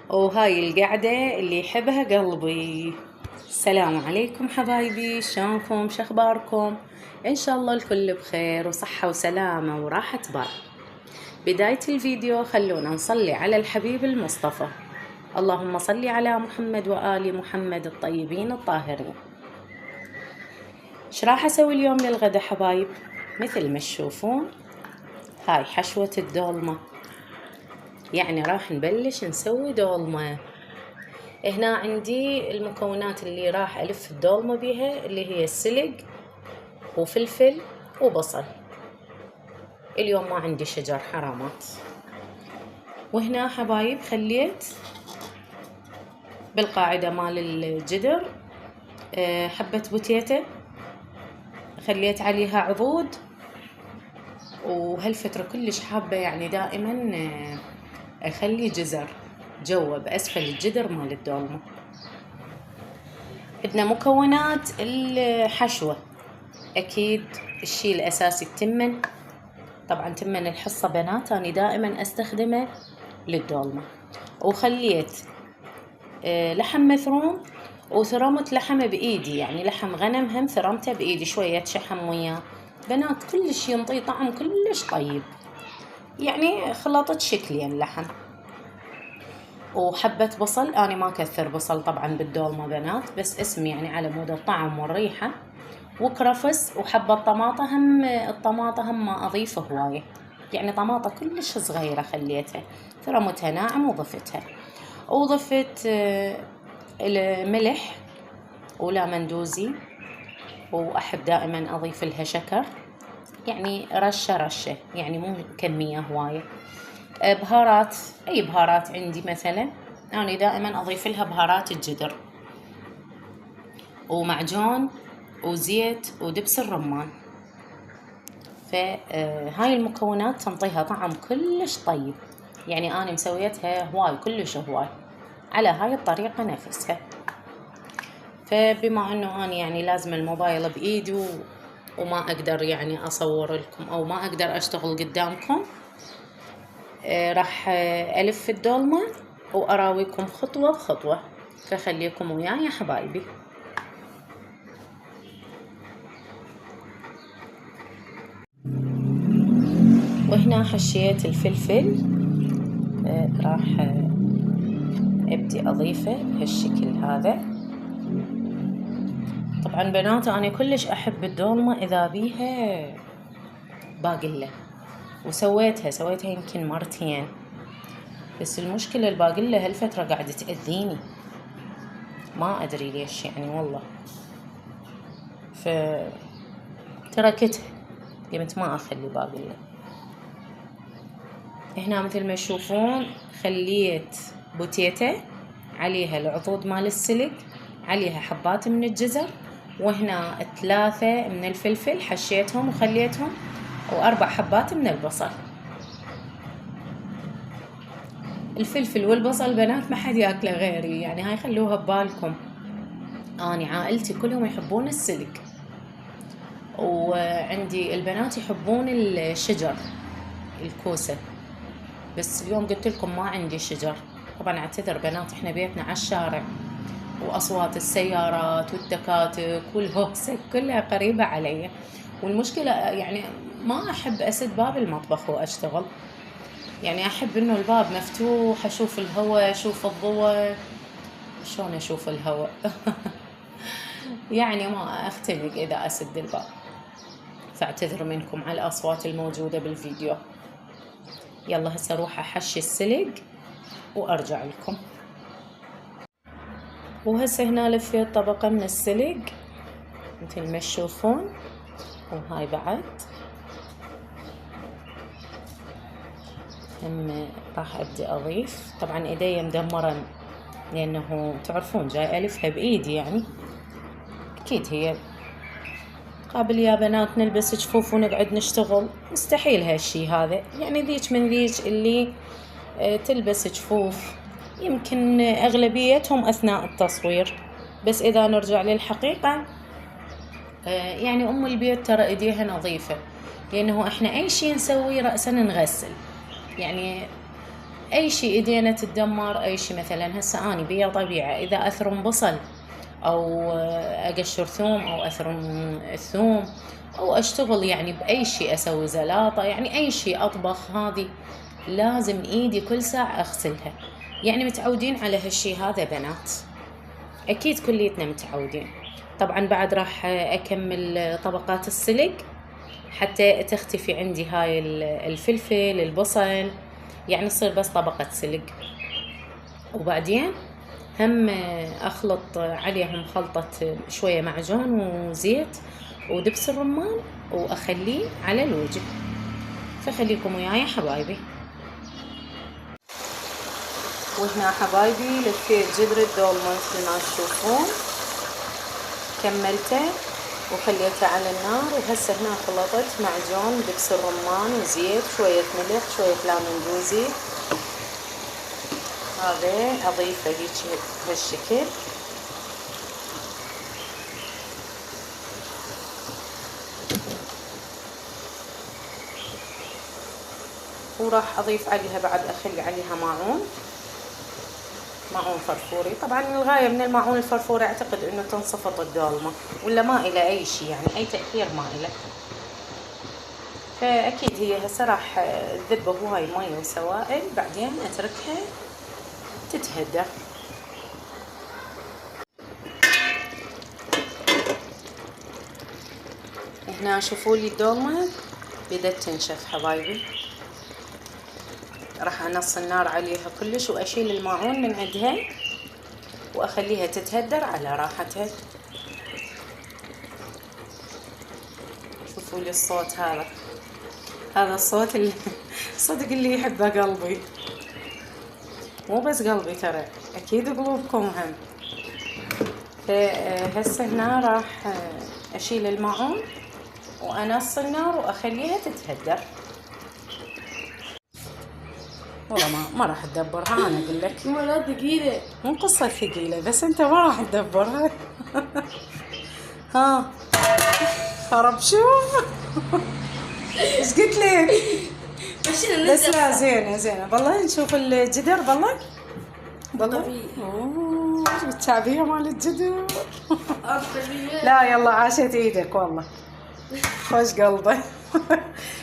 وهاي القعدة اللي يحبها قلبي. السلام عليكم حبايبي، شلونكم؟ شخباركم؟ إن شاء الله الكل بخير وصحة وسلامة وراحة بال. بداية الفيديو خلونا نصلي على الحبيب المصطفى. اللهم صل على محمد وآل محمد الطيبين الطاهرين. ايش راح اسوي اليوم للغدا حبايب؟ مثل ما تشوفون هاي حشوة الدولمة، يعني راح نبلش نسوي دولمة. هنا عندي المكونات اللي راح ألف الدولمة بيها، اللي هي السلق وفلفل وبصل. اليوم ما عندي شجر حرامات. وهنا حبايب خليت بالقاعدة مال الجدر حبة بوتيتة، خليت عليها عضود. وهالفترة كلش حابة يعني دائما أخلي جزر جوا بأسفل الجدر مال الدولمة. عندنا مكونات الحشوة، أكيد الشي الأساسي التمن. طبعا تمن الحصة بنات أنا دائما أستخدمه للدولمة. وخليت لحم مثروم، وثرمت لحمه بإيدي، يعني لحم غنم هم ثرمته بإيدي، شوية شحم وياه بنات، كلش ينطي طعم كلش طيب، يعني خلطت شكلين لحم. وحبة بصل، أنا ما كثر بصل طبعا بالدولمة بنات، بس اسم يعني على مود الطعم والريحة. وكرفس وحبة طماطة، هم الطماطة هم ما أضيف هواية، يعني طماطة كلش صغيرة خليتها، ثرمتها ناعم وضفتها. وضفت الملح ولا مندوزي، وأحب دائما أضيف لها شكر، يعني رشة رشة، يعني مو كمية هواية. بهارات، أي بهارات عندي مثلا، أنا دائما أضيف لها بهارات الجدر ومعجون وزيت ودبس الرمان. فهاي المكونات تنطيها طعم كلش طيب، يعني أنا مسويتها هواي كلش هواي على هاي الطريقة نفسها. فبما أنه أنا يعني لازم الموبايل بإيدي وما أقدر يعني أصور لكم أو ما أقدر أشتغل قدامكم، راح ألف الدولمة وأراويكم خطوة بخطوة، فخليكم وياي يا حبايبي. وهنا حشيت الفلفل، راح ابدي اضيفه بهالشكل هذا. طبعا بنات انا كلش احب الدولمة اذا بيها باقلة، سويتها يمكن مرتين، بس المشكلة الباقلة هالفترة قاعدة تأذيني، ما ادري ليش يعني والله، فتركتها، قمت ما اخلي باقلة. هنا مثل ما تشوفون خليت بوتيتة عليها العضود مال السلق، عليها حبات من الجزر، وهنا 3 من الفلفل حشيتهم وخليتهم، و4 حبات من البصل. الفلفل والبصل بنات ما حد ياكله غيري، يعني هاي خلوها ببالكم، أنا عائلتي كلهم يحبون السلق، وعندي البنات يحبون الشجر الكوسة، بس اليوم قلت لكم ما عندي شجر. طبعا اعتذر بنات، احنا بيتنا على الشارع، واصوات السيارات والتكاتك والهوسة كلها قريبة علي، والمشكلة يعني ما احب اسد باب المطبخ واشتغل، يعني احب انه الباب مفتوح، اشوف الهواء، اشوف الضوء. شلون اشوف الهواء؟ يعني ما اختنق اذا اسد الباب، فاعتذر منكم على الاصوات الموجودة بالفيديو. يلا هسه اروح احشي السلق وارجع لكم. وهسه هنا لفيت طبقة من السلق مثل ما تشوفون، وهاي بعد هم راح ابدي اضيف. طبعا ايدي مدمرة لانه تعرفون جاي الفها بايدي، يعني اكيد هي قابل يا بنات نلبس جفوف ونقعد نشتغل، مستحيل هالشي هذا، يعني ذيك من ذيك اللي تلبس جفوف يمكن اغلبيتهم اثناء التصوير، بس اذا نرجع للحقيقة يعني ام البيت ترى ايديها نظيفة، لانه احنا اي شي نسوي رأسا نغسل، يعني اي شيء ايدينا تتدمر، اي شيء مثلا هسه اني بيا طبيعه اذا اثرم بصل او اقشر ثوم او اثرم الثوم او اشتغل يعني باي شيء، اسوي زلاطه يعني اي شيء اطبخ، هذه لازم ايدي كل ساعه اغسلها. يعني متعودين على هالشي هذا بنات؟ اكيد كليتنا متعودين. طبعا بعد راح اكمل طبقات السلق حتى تختفي عندي هاي الفلفل البصل، يعني يصير بس طبقة سلق. وبعدين هم اخلط عليهم خلطة شوية معجون وزيت ودبس الرمان واخليه على الوجه. فخليكم وياي حبايبي. وهنا حبايبي لفيت جدر الدولمة مثل ما تشوفون، كملته وخليته على النار. وهسه هنا خلطت معجون دبس الرمان وزيت، شوية ملح، شوية ليمون جوزي، هذا اضيفه هيك بهالشكل. وراح اضيف عليها بعد اخلي عليها معون فرفوري. طبعا الغاية من المعون الفرفوري اعتقد انه تنصفط الدولمة، ولا ما إلى اي شيء يعني اي تأثير ما إلى. فاكيد هي هسه راح تذبه هواي مية وسوائل، بعدين اتركها تتهدى. هنا شوفوا لي الدولمة بدت تنشف حبايبي. راح انص النار عليها كلش واشيل الماعون من عندها واخليها تتهدر على راحتها. شوفوا لي الصوت هذا الصوت اللي صدق اللي يحبه قلبي، مو بس قلبي ترى، اكيد قلوبكم هم. فهسه هنا راح اشيل الماعون وانص النار واخليها تتهدر. والله ما راح تدبرها، انا اقول لك مرات ثقيلة، مو قصة ثقيلة، بس انت ما راح تدبرها. ها خرب شوف. ايش قلت لك؟ بس لا زينة والله. نشوف الجدر والله اوه التعبية مال الجدر. لا يلا عاشت ايدك والله، خوش قلبي.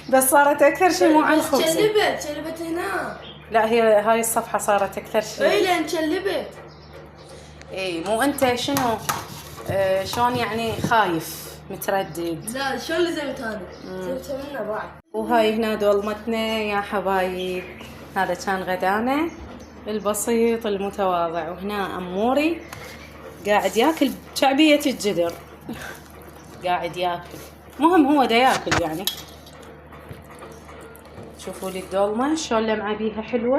بس صارت اكثر شيء مو على الخبز. شلبت هنا. لا هاي الصفحة صارت اكثر شيء. اي لان شلبت. اي مو انت شنو شلون يعني خايف متردد؟ لا شلون لزمت هذا؟ سويتها منه بعد. وهاي هنا دولمتنا يا حبايب. هذا كان غدانا البسيط المتواضع. وهنا اموري قاعد ياكل شعبية الجدر، قاعد ياكل، مهم هو دا ياكل يعني. شوفوا لي الدولمة شلون لمعة بيها حلوة.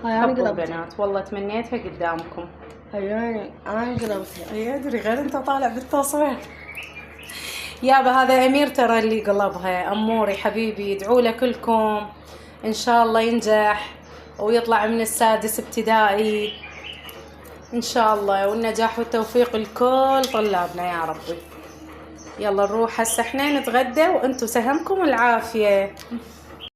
هاي انا حبوا قلبتها البنات والله تمنيتها قدامكم. هاي انا قلبتها. اي ادري غير انت طالع بالتصوير. يابا هذا امير ترى اللي قلبها. اموري حبيبي ادعوا له كلكم ان شاء الله ينجح ويطلع من السادس ابتدائي ان شاء الله، والنجاح والتوفيق لكل طلابنا يا ربي. يلا نروح هسه احنا نتغدى وانتم سهمكم العافية.